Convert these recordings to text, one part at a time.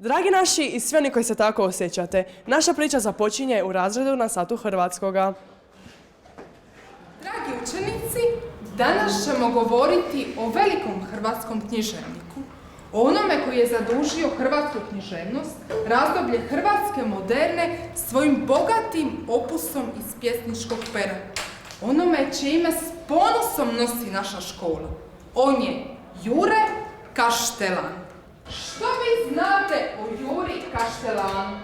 Dragi naši i svi oni koji se tako osjećate, naša priča započinje u razredu na satu hrvatskoga. Dragi učenici, danas ćemo govoriti o velikom hrvatskom književniku, o onome koji je zadužio hrvatsku književnost, razdoblje hrvatske moderne svojim bogatim opusom iz pjesničkog pera. Onome čije ime s ponosom nosi naša škola. On je Jure Kaštelan. Što vi znate o Juri Kaštelanu?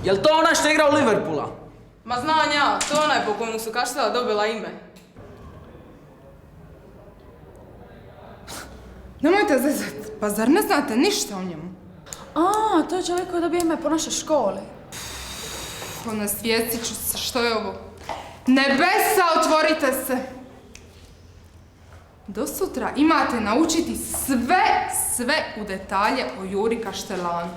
Jel to onaj što je igrao Liverpoola? Ma znam ja, to je onaj po kojemu su Kaštela dobila ime. Nemojte zezati, pa zar ne znate ništa o njemu? A, to je čovjek koji dobije ime po našoj školi. Nasvijestit ću se, što je ovo? Nebesa, otvorite se! Do sutra imate naučiti sve u detalje o Juri Kaštelanu.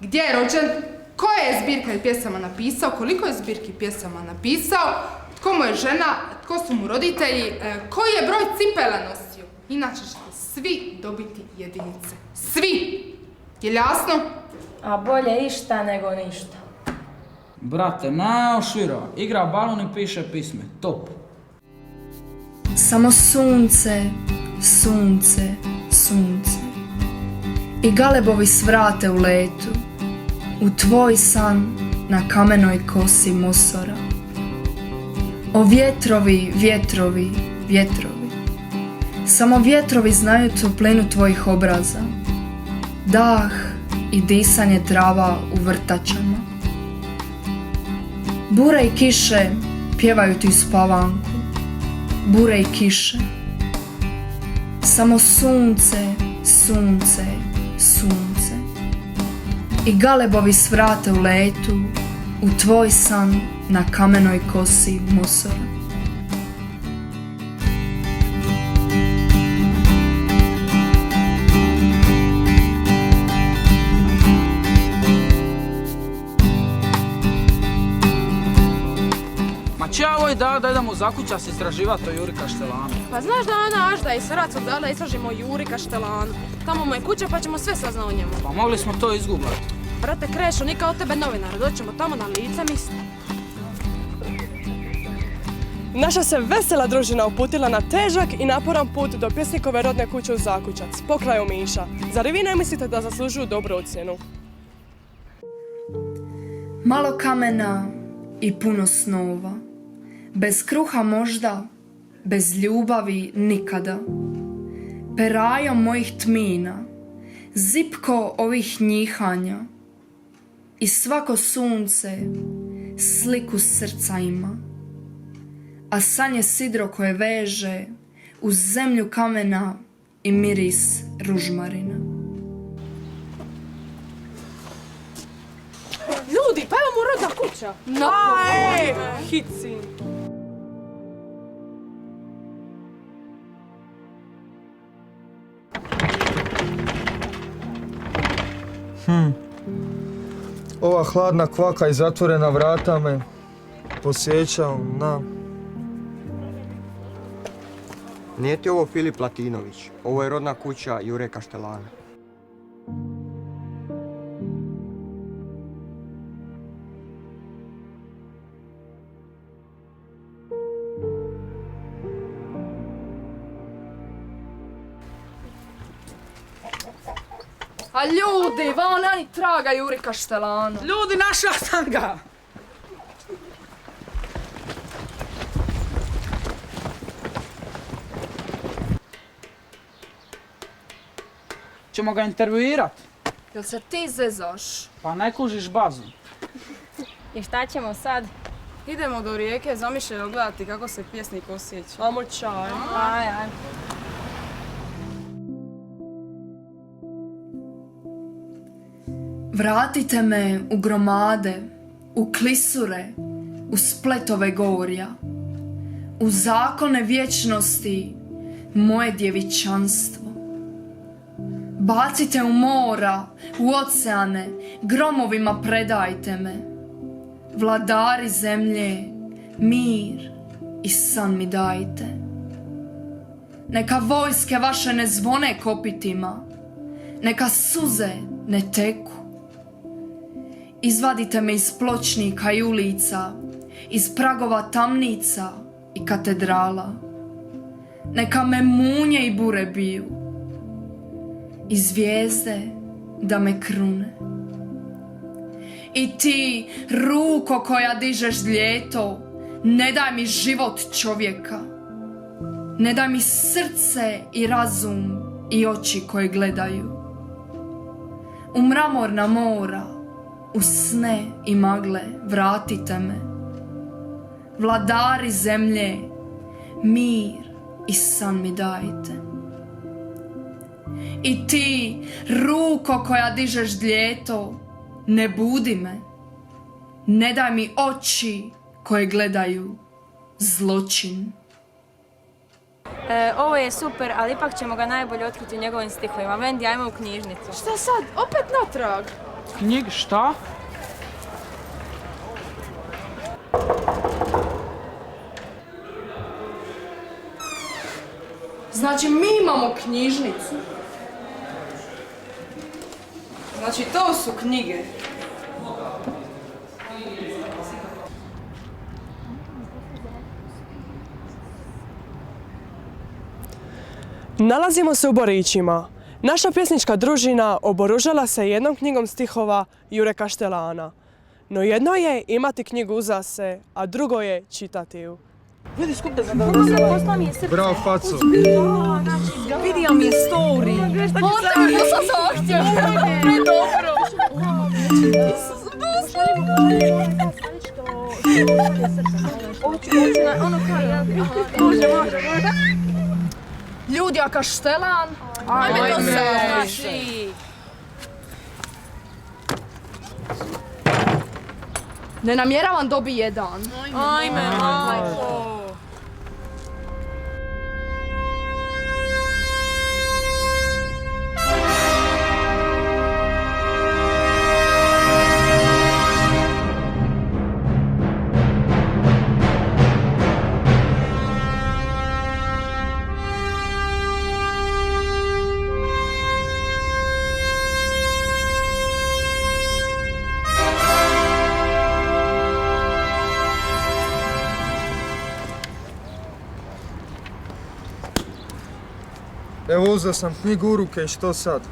Gdje je rođen, koje je zbirka pjesama napisao, koliko je zbirki pjesama napisao, tko mu je žena, tko su mu roditelji, koji je broj cipela nosio. Inače ćete svi dobiti jedinice. Svi! Je li jasno? A bolje išta nego ništa. Brate, naoširo, igra balon i piše pisme, top. Samo sunce, sunce, sunce. I galebovi svrate u letu, u tvoj san na kamenoj kosi Mosora. O vjetrovi, vjetrovi, vjetrovi. Samo vjetrovi znaju toplinu tvojih obraza. Dah i disanje trava u vrtačama. Bure i kiše pjevaju ti spavanku. Bure i kiše. Samo sunce, sunce, sunce. I galebovi svrate u letu, u tvoj san na kamenoj kosi Mosora. Čavo je da idemo za kuća se istraživati o Juri Kaštelanu. Pa znaš da Ana Ažda iz Hrvatskog dala istražimo o Juri Kaštelanu. Tamo mu je kuća pa ćemo sve saznati o njemu. Pa mogli smo to izgooglati. Brate Krešo, nika od tebe novinara, doćemo tamo na lice mjesta. Naša se vesela družina uputila na težak i naporan put do pjesnikove rodne kuće u Zakučac, pokraj Omiša. Zar i vi ne mislite da zaslužuju dobru ocjenu? Malo kamena i puno snova. Bez kruha možda, bez ljubavi nikada. Perajo mojih tmina, zipko ovih njihanja. I svako sunce sliku srca ima. A san je sidro koje veže uz zemlju kamena i miris ružmarina. Ljudi, pa evo mu rodna kuća. Ej, hici! Ova hladna kvaka i zatvorena vrata me posjeća na... Nije ti ovo Filip Latinović, ovo je rodna kuća Jure Kaštelana. A ljudi, vamo nema ni traga Juri Kaštelanu. Ljudi, našao sam ga! Ćemo ga intervjuirat. Jel se ti zezaš? Pa ne kužiš bazu. I šta ćemo sad? Idemo do rijeke za Mišeljom gledati kako se pjesnik osjeća. Amo čaj. Aj, aj. Vratite me u gromade, u klisure, u spletove gorja, u zakone vječnosti, moje djevičanstvo. Bacite u mora, u oceane, gromovima predajte me. Vladari zemlje, mir i san mi dajte. Neka vojske vaše ne zvone kopitima, neka suze ne teku. Izvadite me iz pločnika i ulica, iz pragova tamnica i katedrala. Neka me munje i bure biju, i zvijezde da me krune. I ti, ruko koja dižeš ljeto, ne daj mi život čovjeka. Ne daj mi srce i razum i oči koje gledaju. U mramorna mora, u sne i magle vratite me. Vladari zemlje, mir i san mi dajte. I ti, ruko koja dižeš ljeto, ne budi me. Ne daj mi oči koje gledaju zločin. Ovo je super, ali ipak ćemo ga najbolje otkriti u njegovim stihovima. Vendi, ajmo u knjižnicu. Šta sad? Opet natrag? Knjig šta? Znači mi imamo knjižnicu. Znači to su knjige. Nalazimo se u Borićima. Naša pjesnička družina oboružala se jednom knjigom stihova Jure Kaštelana. No jedno je imati knjigu uza se, a drugo je čitati ju. Bravo, faco. Vidio mi je story. Ostavio sam zahtjev. Dobro. Ljudi, a Kaštelan? Ajme to se naši. Ne namjeravam dobi jedan. Ajme, majko. Evo uzeo sam knjigu u ruke i što sad?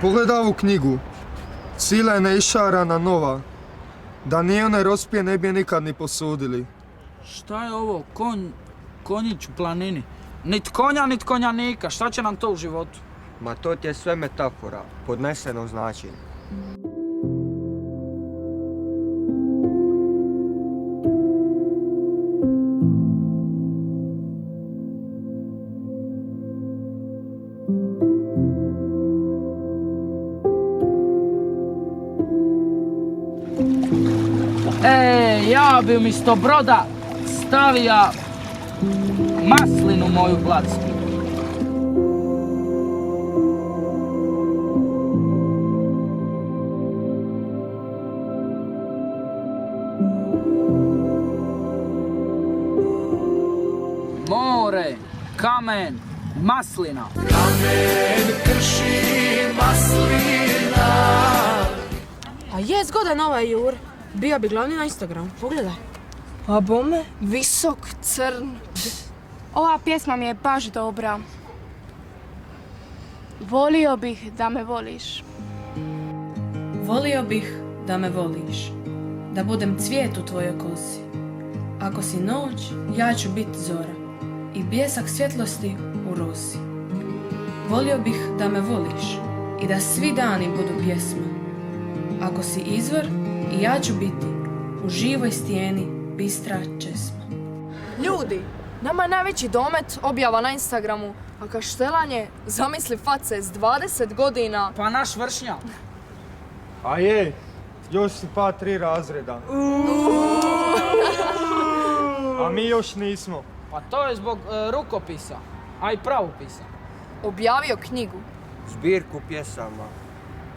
Pogledaj ovu knjigu. Sila je neišarana nova. Da nije one rospije ne bi je nikad ni posudili. Šta je ovo? Konjić u planini. Nit konja, nit konjanika. Šta će nam to u životu? Ma to ti je sve metafora, podneseno značenje. Ja bi umjesto broda stavija maslinu moju placku. More, kamen, maslina. Kamen krši maslina. A je zgodan ovaj Jur. Bio bi glavni na Instagram. Pogledaj. A bome, visok, crn. Ova pjesma mi je baš dobra. Volio bih da me voliš. Volio bih da me voliš, da budem cvijet u tvojoj kosi. Ako si noć, ja ću biti zora i bljesak svjetlosti u rosi. Volio bih da me voliš i da svi dani budu pjesma. Ako si izvor, i ja ću biti u živoj stijeni bistra česma. Ljudi, nama je najveći domet objava na Instagramu, a Kaštelan je, zamisli face, s 20 godina. Pa naš vršnjak. A je, još si pa 3 razreda. A mi još nismo. Pa to je zbog rukopisa, a i pravopisa. Objavio knjigu. Zbirku pjesama,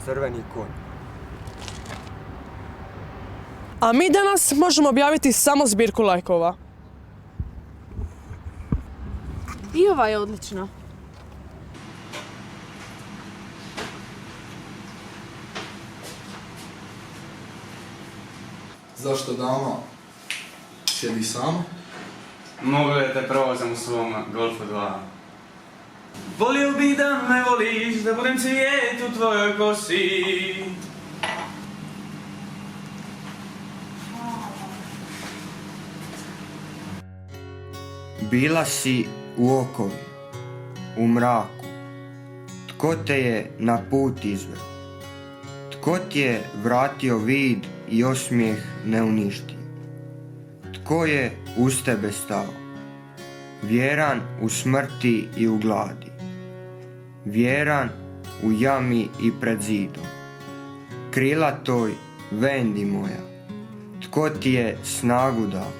Crveni konj. A mi danas možemo objaviti samo zbirku lajkova. I ova je odlična. Zašto dama sjedi sama? Mogu da te provozam u svom Golfu 2. Volio bi da me voliš, da budem cvijet u tvojoj kosi. Bila si u okovi, u mraku. Tko te je na put izveo? Tko ti je vratio vid i osmijeh neuništiv? Tko je uz tebe stao? Vjeran u smrti i u gladi. Vjeran u jami i pred zidom. Krilatoj Vendi moja. Tko ti je snagu dao?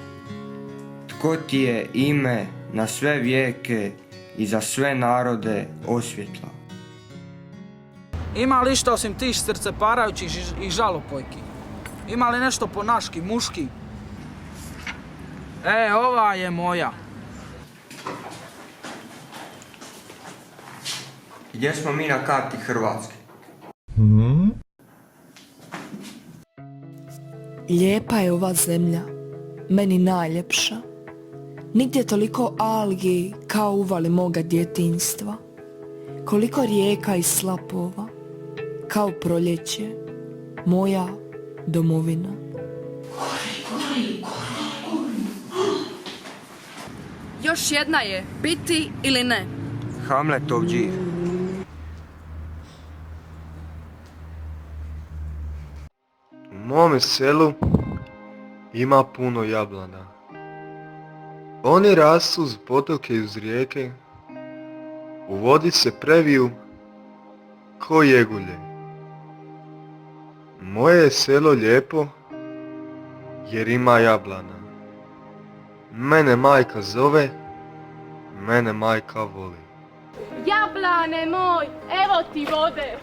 Tko ti je ime na sve vijeke i za sve narode osvjetlao? Ima li što osim tih srceparajućih i žalopojki? Ima li nešto ponaški, muški? Ova je moja. Gdje smo mi na karti Hrvatske? Lijepa je ova zemlja, meni najljepša. Nigdje toliko algi kao uvali moga djetinjstva. Koliko rijeka i slapova, kao proljeće, moja domovina. Još jedna je, biti ili ne. Hamletov đir. U mome selu ima puno jablana. Oni rastu uz potoke i uz rijeke. U vodi se previju ko jegulje. Moje je selo lijepo jer ima jablana. Mene majka zove, mene majka voli. Jablane moj, evo ti vode.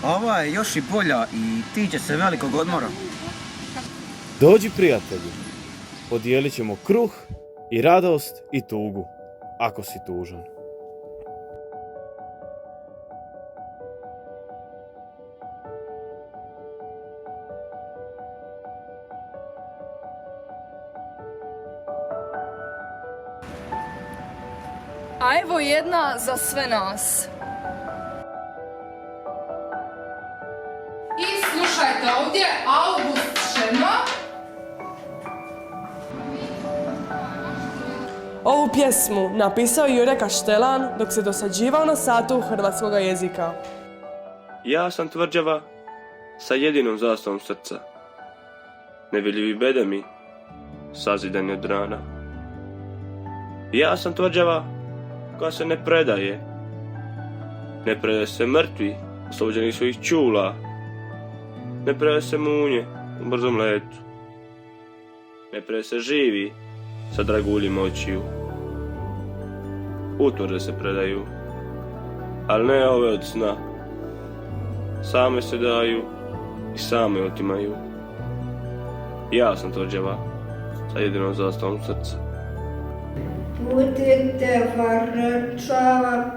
Ova je još i bolja i tiče se velikog odmora. Dođi prijatelju, podijelit ćemo kruh i radost i tugu, ako si tužan. A evo jedna za sve nas. I slušajte ovdje August Šema. Ovu pjesmu napisao je Jure Kaštelan dok se dosađivao na satu hrvatskog jezika. Ja sam tvrđava sa jedinom zastavom srca. Nevidljivi bedemi, sazidani od rana. Ja sam tvrđava koja se ne predaje. Ne predaje se mrtvi, oslobođeni svojih čula. Ne predaje se munje u brzom letu. Ne predaje se živi sa draguljima očiju. Utvrde se predaju, ali ne ove od sna. Same se daju i same otimaju. Ja sam tvrđava sa jedinom zastavom srca. Putite varčava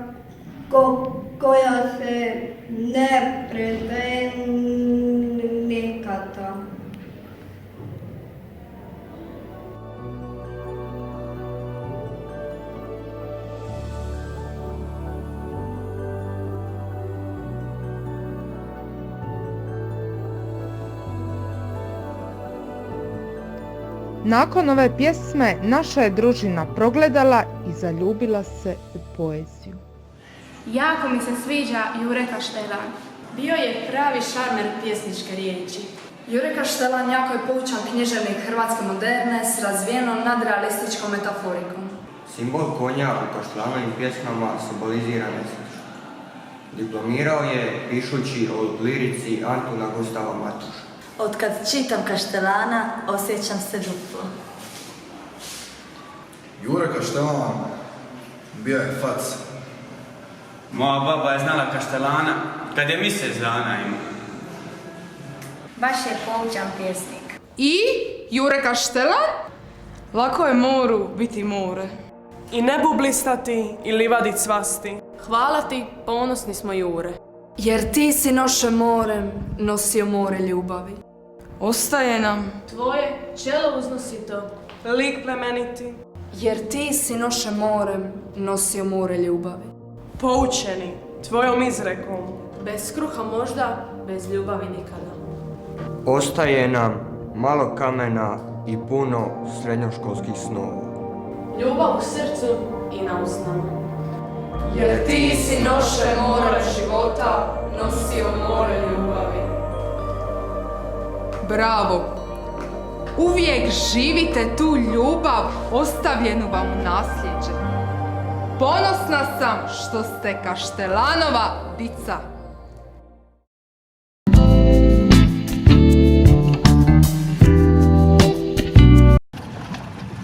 koja se ne predaje nikada. Nakon ove pjesme naša je družina progledala i zaljubila se u poeziju. Jako mi se sviđa Jure Kaštelan. Bio je pravi šarmer pjesničke riječi. Jure Kaštelan jako je poučan književnik hrvatske moderne s razvijenom nadrealističkom metaforikom. Simbol konja u Kaštelanovim pjesmama simbolizira nesreću. Diplomirao je pišući o lirici Antuna Gustava Matoša. Otkad čitam Kaštelana, osjećam se duplo. Jure Kaštelan bio je fac. Moja baba je znala Kaštelana kad je mjesec dana imao. Baš je poučan pjesnik. I Jure Kaštelan? Lako je moru biti more. I nebu blistati i livadit cvasti. Hvala ti, ponosni smo Jure. Jer ti si noše morem nosio more ljubavi. Ostaje nam Tvoje čelo uznosito. Lik plemeniti. Jer ti si noše morem nosio more ljubavi. Poučeni tvojom izrekom. Bez kruha možda, bez ljubavi nikada. Ostaje nam malo kamena i puno srednjoškolskih snova. Ljubav u srcu i na usnama. Jer ti si noše more života nosio more ljubavi. bravo. Uvijek živite tu ljubav ostavljenu vam u nasljeđe. Ponosna sam što ste Kaštelanova dica.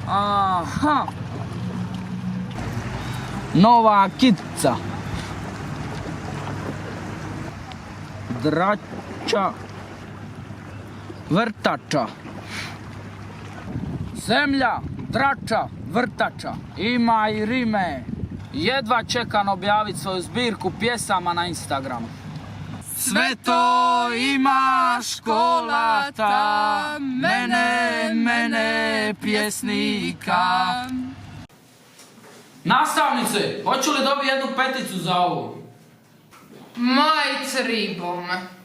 Aha. Nova kitica. Drača. Vrtača. Zemlja, drača, vrtača. Ima i rime. Jedva čekam objaviti svoju zbirku pjesama na Instagramu. Sve to ima škola ta, mene pjesnika. Nastavnice, hoću li dobiti jednu peticu za ovo? Majce ribome.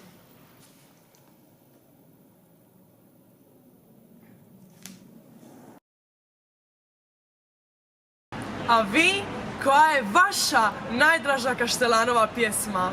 A vi, koja je vaša najdraža Kaštelanova pjesma?